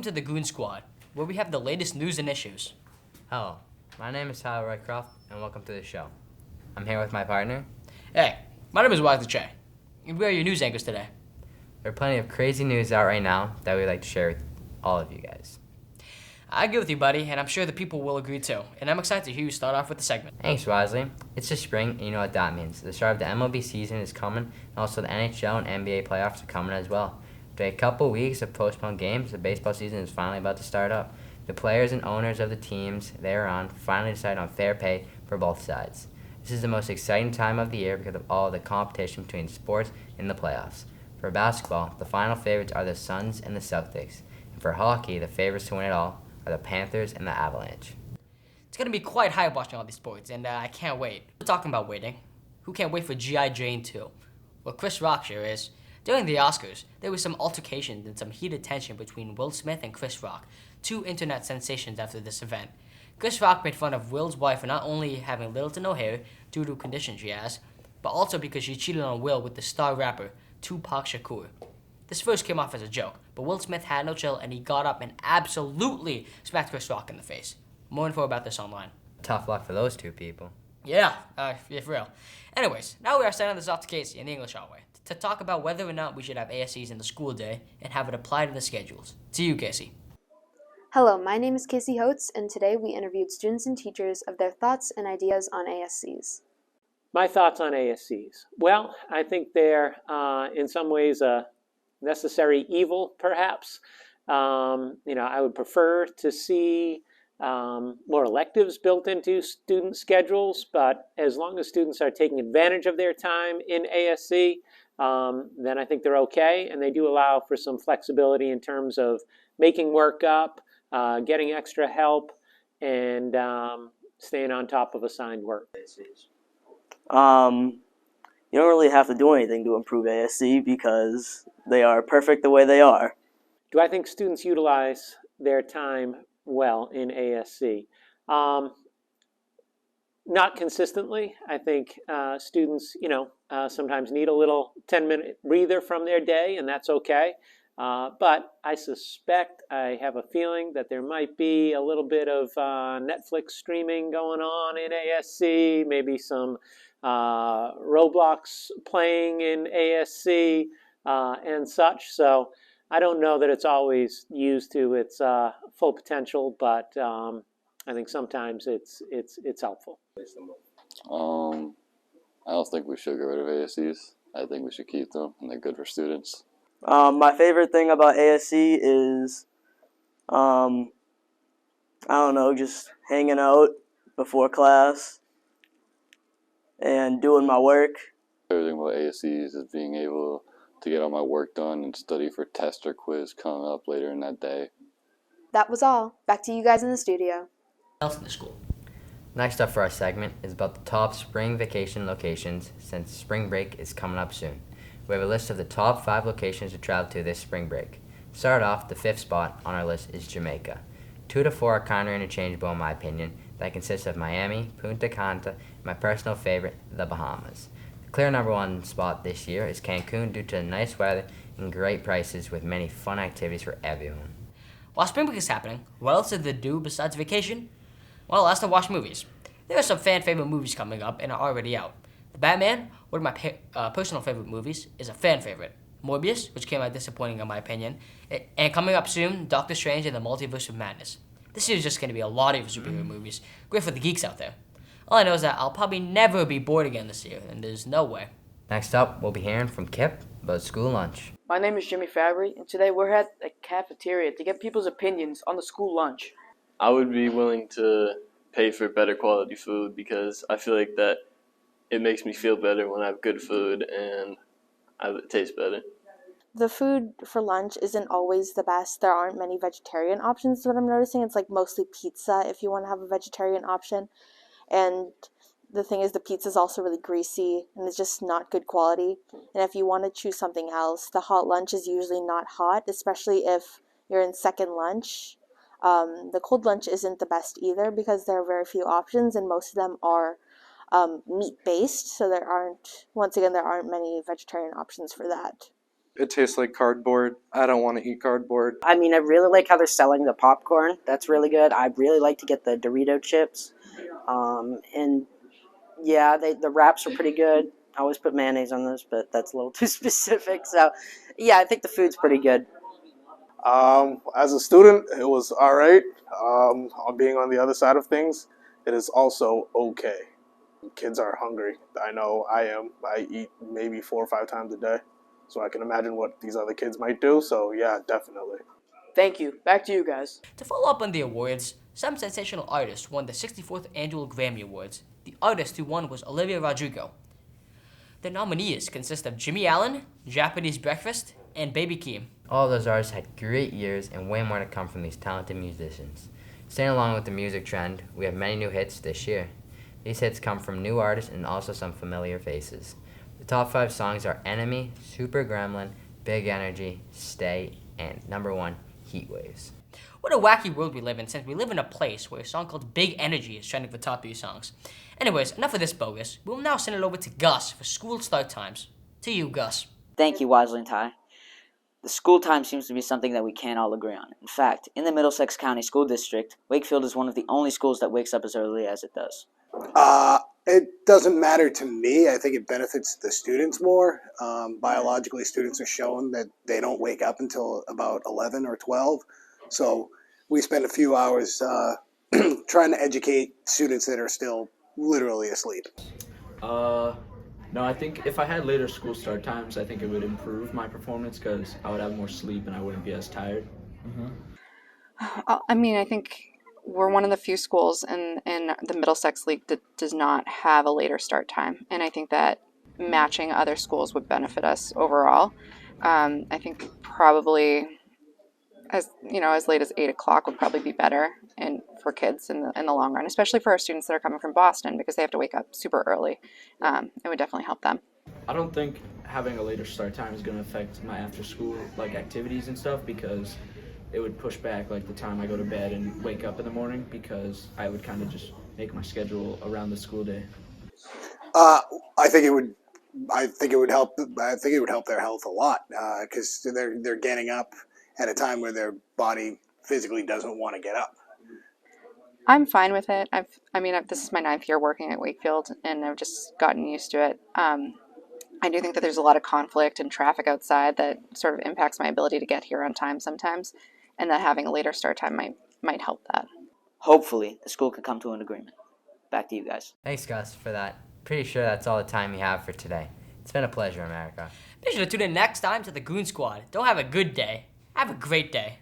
welcome to the Goon Squad, where we have the latest news and issues. Hello, my name is Tyler Roycroft, and welcome to the show. I'm here with my partner. Hey, my name is Wagner Che, and we are your news anchors today. There are plenty of crazy news out right now that we'd like to share with all of you guys. I agree with you, buddy, and I'm sure the people will agree too. And I'm excited to hear you start off with the segment. Thanks, Wesley. It's the spring, and you know what that means. The start of the MLB season is coming, and also the NHL and NBA playoffs are coming as well. After a couple weeks of postponed games, the baseball season is finally about to start up. The players and owners of the teams they are on finally decide on fair pay for both sides. This is the most exciting time of the year because of all the competition between sports and the playoffs. For basketball, the final favorites are the Suns and the Celtics. And for hockey, the favorites to win it all are the Panthers and the Avalanche. It's going to be quite hype watching all these sports, and I can't wait. We're talking about waiting. Who can't wait for G.I. Jane 2? Well, Chris Rock sure is. During the Oscars, there was some altercations and some heated tension between Will Smith and Chris Rock, two internet sensations after this event. Chris Rock made fun of Will's wife for not only having little to no hair due to a condition she has, but also because she cheated on Will with the star rapper Tupac Shakur. This first came off as a joke, but Will Smith had no chill and he got up and absolutely smacked Chris Rock in the face. More info about this online. Tough luck for those two people. Yeah, for real. Anyways, now we are sending this off to Casey in the English hallway to talk about whether or not we should have ASCs in the school day and have it applied to the schedules. To you, Casey. Hello, my name is Casey Holtz, and today we interviewed students and teachers of their thoughts and ideas on ASCs. My thoughts on ASCs. Well, I think they're in some ways a necessary evil, perhaps. I would prefer to see more electives built into student schedules, but as long as students are taking advantage of their time in ASC, then I think they're okay, and they do allow for some flexibility in terms of making work up, getting extra help, and staying on top of assigned work. You don't really have to do anything to improve ASC because they are perfect the way they are. Do I think students utilize their time well in ASC? Not consistently. I think students, sometimes need a little 10-minute breather from their day, and that's okay. But I suspect, I have a feeling that there might be a little bit of Netflix streaming going on in ASC, maybe some Roblox playing in ASC and such. So I don't know that it's always used to its full potential, but I think sometimes it's helpful. I don't think we should get rid of ASCs. I think we should keep them, and they're good for students. My favorite thing about ASC is, just hanging out before class and doing my work. Everything about ASCs is being able to get all my work done and study for test or quiz coming up later in that day. That was all. Back to you guys in the studio. Else in the school. Next up for our segment is about the top spring vacation locations since spring break is coming up soon. We have a list of the top 5 locations to travel to this spring break. To start off, the 5th spot on our list is Jamaica. 2 to 4 are kind of interchangeable in my opinion. That consists of Miami, Punta Cana, and my personal favorite, the Bahamas. The clear number 1 spot this year is Cancun due to the nice weather and great prices with many fun activities for everyone. While spring break is happening, what else is there to do besides vacation? Well, let's not watch movies. There are some fan-favorite movies coming up and are already out. The Batman, one of my personal favorite movies, is a fan favorite. Morbius, which came out disappointing in my opinion, and coming up soon, Doctor Strange and the Multiverse of Madness. This year is just going to be a lot of superhero movies. Great for the geeks out there. All I know is that I'll probably never be bored again this year, and there's no way. Next up, we'll be hearing from Kip about school lunch. My name is Jimmy Fabry, and today we're at a cafeteria to get people's opinions on the school lunch. I would be willing to pay for better quality food because I feel like that it makes me feel better when I have good food and it tastes better. The food for lunch isn't always the best. There aren't many vegetarian options, what I'm noticing. It's like mostly pizza if you want to have a vegetarian option. And the thing is, the pizza is also really greasy and it's just not good quality. And if you want to choose something else, the hot lunch is usually not hot, especially if you're in second lunch. The cold lunch isn't the best either because there are very few options and most of them are meat-based. So there aren't many vegetarian options for that. It tastes like cardboard. I don't want to eat cardboard. I mean, I really like how they're selling the popcorn. That's really good. I really like to get the Dorito chips. And yeah, the wraps are pretty good. I always put mayonnaise on those, but that's a little too specific. So yeah, I think the food's pretty good. As a student, it was all right. On being on the other side of things, it is also okay. Kids are hungry. I know I am. I eat maybe 4 or 5 times a day, so I can imagine what these other kids might do. So yeah, definitely. Thank you. Back to you guys. To follow up on the awards, some sensational artists won the 64th Annual Grammy Awards. The artist who won was Olivia Rodrigo. The nominees consist of Jimmy Allen, Japanese Breakfast, and Baby Keem. All of those artists had great years and way more to come from these talented musicians. Staying along with the music trend, we have many new hits this year. These hits come from new artists and also some familiar faces. The top 5 songs are Enemy, Super Gremlin, Big Energy, Stay, and number 1, Heat Waves. What a wacky world we live in, since we live in a place where a song called Big Energy is trending for top 3 songs. Anyways, enough of this bogus. We'll now send it over to Gus for school start times. To you, Gus. Thank you, Wisely and Ty. The school time seems to be something that we can't all agree on. In fact, in the Middlesex County School District, Wakefield is one of the only schools that wakes up as early as it does. It doesn't matter to me. I think it benefits the students more. Biologically, students are shown that they don't wake up until about 11 or 12. So we spend a few hours trying to educate students that are still literally asleep. No, I think if I had later school start times, I think it would improve my performance because I would have more sleep and I wouldn't be as tired. I mean, I think we're one of the few schools in the Middlesex League that does not have a later start time. And I think that matching other schools would benefit us overall. I think probably as late as 8 o'clock would probably be better and for kids in the long run, especially for our students that are coming from Boston because they have to wake up super early. It would definitely help them. I don't think having a later start time is going to affect my after school activities and stuff because it would push back the time I go to bed and wake up in the morning because I would kind of just make my schedule around the school day. I think it would help. I think it would help their health a lot because they're getting up at a time where their body physically doesn't want to get up. I'm fine with it. This is my 9th year working at Wakefield, and I've just gotten used to it. I do think that there's a lot of conflict and traffic outside that sort of impacts my ability to get here on time sometimes, and that having a later start time might help that. Hopefully, the school can come to an agreement. Back to you guys. Thanks, Gus, for that. Pretty sure that's all the time we have for today. It's been a pleasure, America. Be sure to tune in next time to the Goon Squad. Don't have a good day. Have a great day.